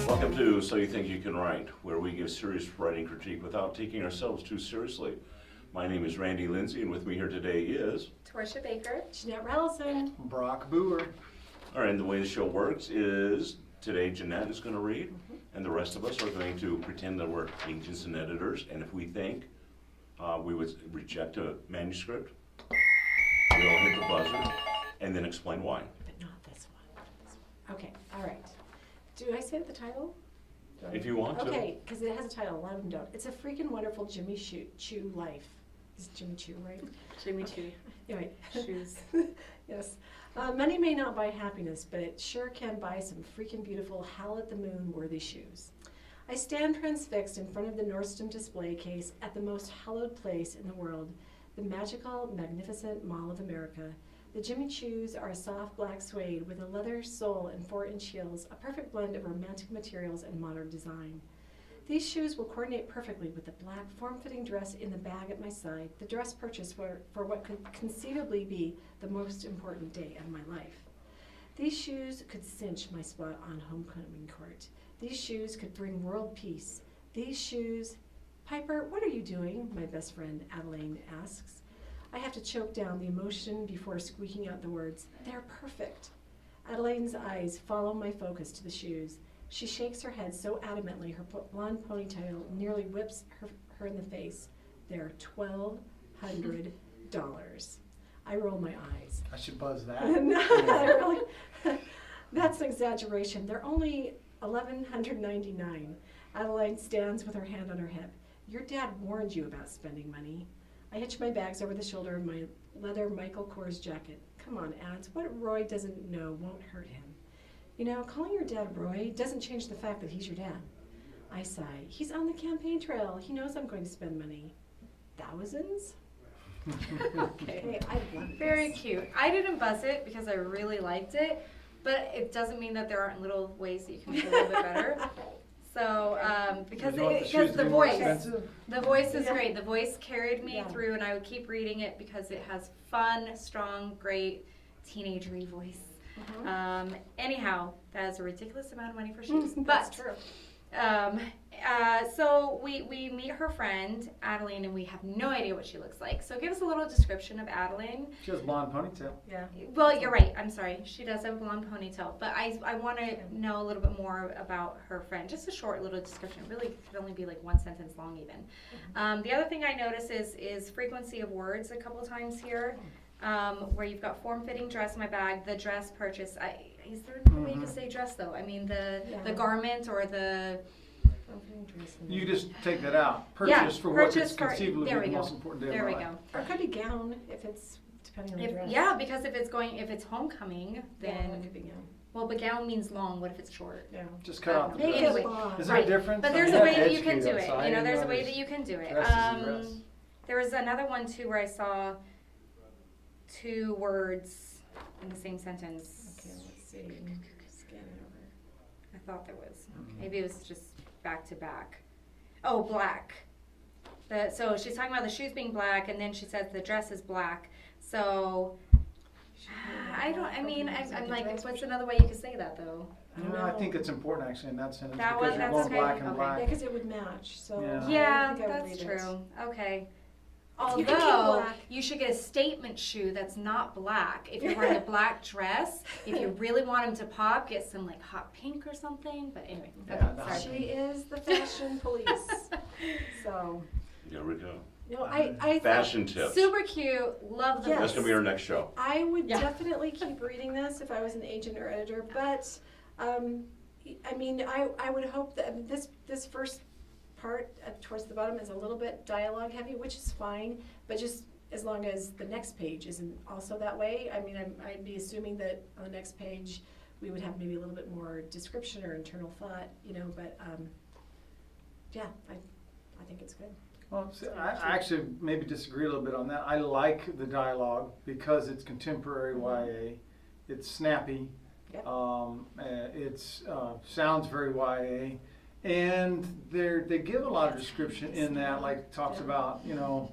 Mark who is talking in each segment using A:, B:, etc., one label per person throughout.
A: Welcome to So You Think You Can Write, where we give serious writing critique without taking ourselves too seriously. My name is Lindsay, and with me here today is
B: Torsha Baker.
C: Janette, Rallison.
D: Booher.
A: All right, and the way the show works is today Janette is going to read, and the rest of us are going to pretend that we're agents and editors, and if we think we would reject a manuscript, we'll hit the buzzer and then explain why.
C: But not this one. Okay, all right. Do I say the title?
A: If you want to.
C: Okay, because it has a title. A lot of them don't. It's a freaking wonderful Jimmy Choo life. It's Jimmy Choo, right?
B: Jimmy Choo.
C: Anyway.
B: Choos.
C: Yes. Money may not buy happiness, but it sure can buy some freaking beautiful howl at the moon worthy shoes. I stand transfixed in front of the Nordstrom display case at the most hallowed place in the world, the magical, magnificent Mall of America. The Jimmy Choos are a soft black suede with a leather sole and 4-inch heels, a perfect blend of romantic materials and modern design. These shoes will coordinate perfectly with the black form-fitting dress in the bag at my side, the dress purchased for what could conceivably be the most important day of my life. These shoes could cinch my spot on homecoming court. These shoes could bring world peace. These shoes... Piper, what are you doing? My best friend Adrienne asks. I have to choke down the emotion before squeaking out the words, "They're perfect." Adelaine's eyes follow my focus to the shoes. She shakes her head so adamantly her blonde ponytail nearly whips her in the face. They're $1,200. I roll my eyes.
D: I should buzz that.
C: No, really, that's an exaggeration. They're only $1,199. Adelaide stands with her hand on her hip. Your dad warned you about spending money. I hitch my bags over the shoulder of my leather Michael Kors jacket. Come on, Ads, what Roy doesn't know won't hurt him. You know, calling your dad Roy doesn't change the fact that he's your dad. I sigh. He's on the campaign trail. He knows I'm going to spend money. Thousands?
B: Okay.
C: Hey, I love
B: Very
C: this.
B: cute. I didn't buzz it because I really liked it, but it doesn't mean that there aren't little ways that you can make it a little bit better. So, because
D: You want the shoes to
B: the
D: be more
B: voice,
D: expensive?
B: the voice is
C: Yeah.
B: great. The voice carried me
C: Yeah.
B: through, and I would keep reading it because it has fun, strong, great teenagery voice. Anyhow, that is a ridiculous amount of money for shoes.
C: That's
B: But
C: true.
B: so we meet her friend Adrienne, and we have no idea what she looks like. So give us a little description of Adrienne.
D: She has blonde ponytail.
C: Yeah.
B: Well, you're right. I'm sorry. She does have a blonde ponytail, but I want to know a little bit more about her friend. Just a short little description. Really could only be like one sentence long, even. The other thing I notice is frequency of words a couple times here. Where you've got form-fitting dress in my bag, the dress purchase. Is there a way you could say dress though? I mean the garment or the.
D: You just take that out.
B: Yeah,
D: Purchase for what
B: purchase
D: could
B: for-
D: conceivably
B: there
D: be
B: we
D: the
B: go.
D: most important day
B: There
D: of
B: we
D: my life.
B: go.
C: Or it could be gown if it's depending on the dress.
B: Yeah, because if it's homecoming,
C: Yeah, it
B: then
C: could be gown.
B: well, but gown means long. What if it's short?
C: Yeah.
D: Just cut out the
C: Make
D: dress.
B: Anyway.
C: it long.
D: Is there a
B: Right.
D: difference?
B: But
D: I
B: there's
D: mean,
B: a way
D: have
B: that
D: to
B: you can
D: educate
B: do
D: us.
B: it.
D: I
B: You know,
D: didn't
B: there's a way
D: there's
B: that you can do it.
D: dress is a dress.
B: There was another one too where I saw two words in the same sentence.
C: Okay, let's see. Scan it over.
B: I thought there was. Maybe it was just back to back. Oh, black. So she's talking about the shoes being black, and then she says the dress is black. So I'm like, what's another way you could say that though?
C: I don't
D: No, I
C: know.
D: think it's important actually in that sentence
B: That
D: because
B: one,
D: you're
B: that's
D: going
B: okay.
D: black and
B: Okay.
C: Yeah,
D: black.
C: because it would match. So
D: Yeah.
B: Yeah,
C: I think I would
B: that's
C: read it.
B: true. Okay.
C: You can keep
B: Although
C: black.
B: you should get a statement shoe that's not black. If you're wearing a black dress, if you really want them to pop, get some like hot pink or something. But anyway,
D: Yeah,
B: okay,
D: the
B: sorry.
C: She is the fashion police. So,
A: There we go.
C: no, I
A: Fashion tips.
B: Super cute. Love the
C: Yes.
A: That's going to be our next show.
C: I would
B: Yeah.
C: definitely keep reading this if I was an agent or editor, but I mean, I would hope that this first part towards the bottom is a little bit dialogue heavy, which is fine, but just as long as the next page isn't also that way. I mean, I'd be assuming that on the next page we would have maybe a little bit more description or internal thought, you know, but yeah, I think it's good.
D: Well, see, I actually maybe disagree a little bit on that. I like the dialogue because it's contemporary YA. It's snappy.
C: Yep.
D: It's sounds very YA, and they give a lot of description in that, like talks about, you know,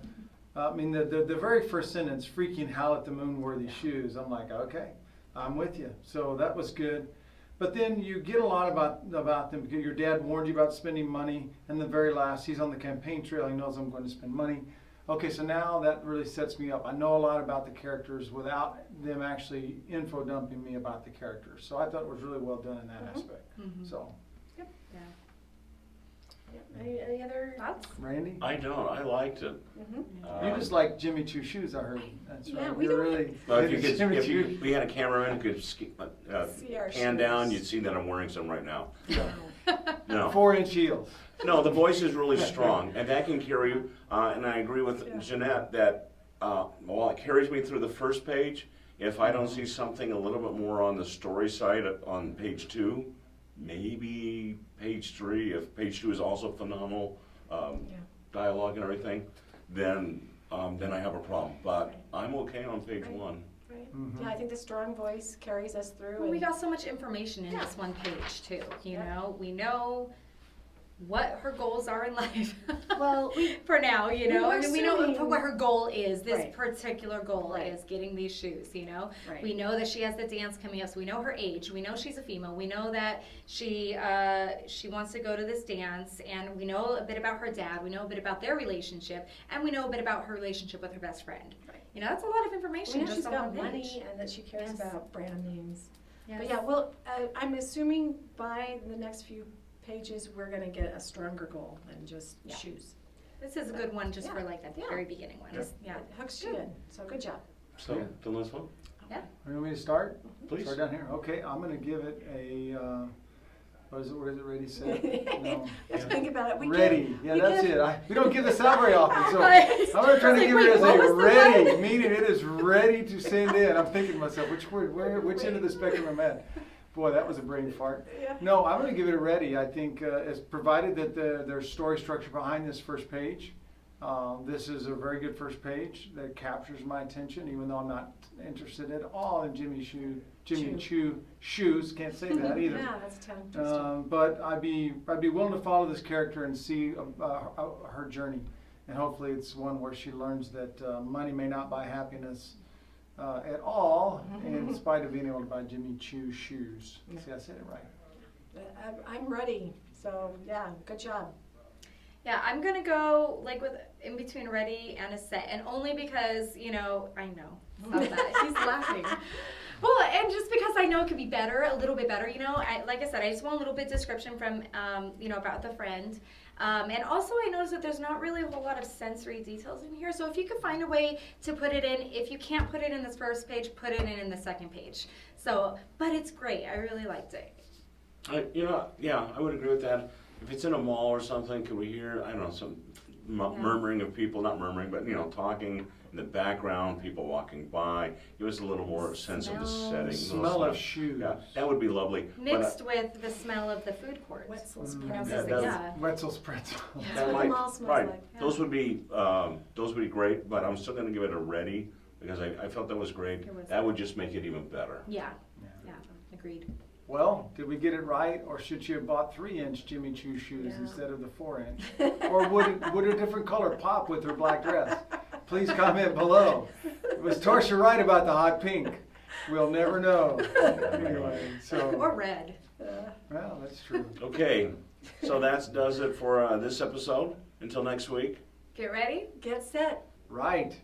D: I mean the very first sentence, freaking howl at the moon worthy shoes. I'm like, okay, I'm with you. So that was good. But then you get a lot about them because your dad warned you about spending money, and the very last, he's on the campaign trail. He knows I'm going to spend money. Okay, so now that really sets me up. I know a lot about the characters without them actually info dumping me about the characters. So I thought it was really well done in that aspect. So,
B: Yeah.
C: Any other
B: Thoughts?
D: Randy,
A: I don't, I liked it.
D: you just like Jimmy Choo shoes, I heard. That's
C: Yeah,
D: right.
C: we
D: You're
C: don't-
D: really.
A: Well, if you could,
D: Jimmy
A: if
D: Choo.
A: we had a cameraman who could
C: See our
A: pan down,
C: shoes.
A: you'd see that I'm wearing some right now.
C: No.
A: No.
D: 4-inch heels.
A: No, the voice is really strong, and that can carry you. And I agree with Janette that while it carries me through the first page, if I don't see something a little bit more on the story side on page 2, maybe page 3, if page 2 is also phenomenal dialogue and everything, then I have a problem. But I'm okay on page 1.
C: Right.
D: Mhm.
C: Yeah, I think the strong voice carries us through.
B: Well, we
C: and-
B: got so much information in this one page too, you know? We know what her goals are in life.
C: Well,
B: for now, you know,
C: we're
B: I mean, we know
C: assuming-
B: what her goal is. This
C: Right.
B: particular goal
C: Right.
B: is getting these shoes, you know.
C: Right.
B: We know that she has the dance coming up, so we know her age. We know she's a female. We know that she wants to go to this dance, and we know a bit about her dad. We know a bit about their relationship, and we know a bit about her relationship with her best friend.
C: Right.
B: You know, that's a lot of
C: we
B: information
C: know
B: just
C: she's
B: on
C: got
B: one
C: money
B: page.
C: and that she cares
B: Yes.
C: about brand names.
B: Yes.
C: But yeah, well, I'm assuming by the next few pages, we're gonna get a stronger goal than just
B: Yeah.
C: shoes.
B: This is a good one just
C: Yeah.
B: for like that
C: Yeah.
B: very beginning one. Yeah.
C: It hooks you in, so good job.
A: So, then let's vote.
B: Yeah.
D: You want me to start?
A: Please.
D: Start down here. Okay, I'm going to give it a. What is it? Ready, set? No.
C: Let's think about it. We
D: Ready. Yeah,
C: we
D: that's
C: get-
D: it. We don't give this out very often, so
B: I
D: I'm going to try to
B: was
D: give
B: like,
D: it as
B: wait, what was
D: a
B: the
D: ready,
B: one?
D: meaning it is ready to send in. I'm thinking to myself, which end of the spectrum am I at? Boy, that was a brain fart.
C: Yeah.
D: No, I'm going to give it a ready. I think, as provided that there's story structure behind this first page. This is a very good first page that captures my attention, even though I'm not interested at all in Jimmy Choo shoes. Can't say that either.
C: Yeah, that's a tongue twister.
D: But I'd be willing to follow this character and see her journey, and hopefully it's one where she learns that money may not buy happiness at all, in spite of being able to buy Jimmy Choo shoes. See, I said it right.
C: I'm ready, so yeah, good job.
B: Yeah, I'm gonna go like with in between ready and a set, and only because I know. Stop that. She's laughing. Well, and just because I know it could be better, a little bit better. Like I said, I just want a little bit description from about the friend, and also I noticed that there's not really a whole lot of sensory details in here. So if you could find a way to put it in, if you can't put it in this first page, put it in the second page. So, but it's great. I really liked it.
A: I would agree with that. If it's in a mall or something, could we hear, I don't know, some murmuring of people, not murmuring, but, talking in the background, people walking by. Give us a little more sense of the
B: Smell.
A: setting.
D: Smell of shoes.
A: Yeah, that would be lovely.
B: Mixed with the smell of the food court.
C: Wetzel's
B: You know,
C: pretzels.
A: that-
B: yeah.
D: Wetzel's pretzels.
C: That's
A: That
C: what
A: might-
C: the mall smells
A: right.
C: like.
B: Yeah.
A: Those would be great, but I'm still gonna give it a ready, because I felt that was great.
B: It was.
A: That would just make it even better.
B: Yeah, agreed.
D: Well, did we get it right, or should she have bought 3-inch Jimmy Choo shoes
C: Yeah.
D: instead of the 4-inch? Or would a different color pop with her black dress? Please comment below. Was Torsha right about the hot pink? We'll never know. Anyway, so,
B: Or red.
D: well, that's true.
A: Okay, so that does it for this episode. Until next week.
B: Get ready.
C: Get set.
D: Right.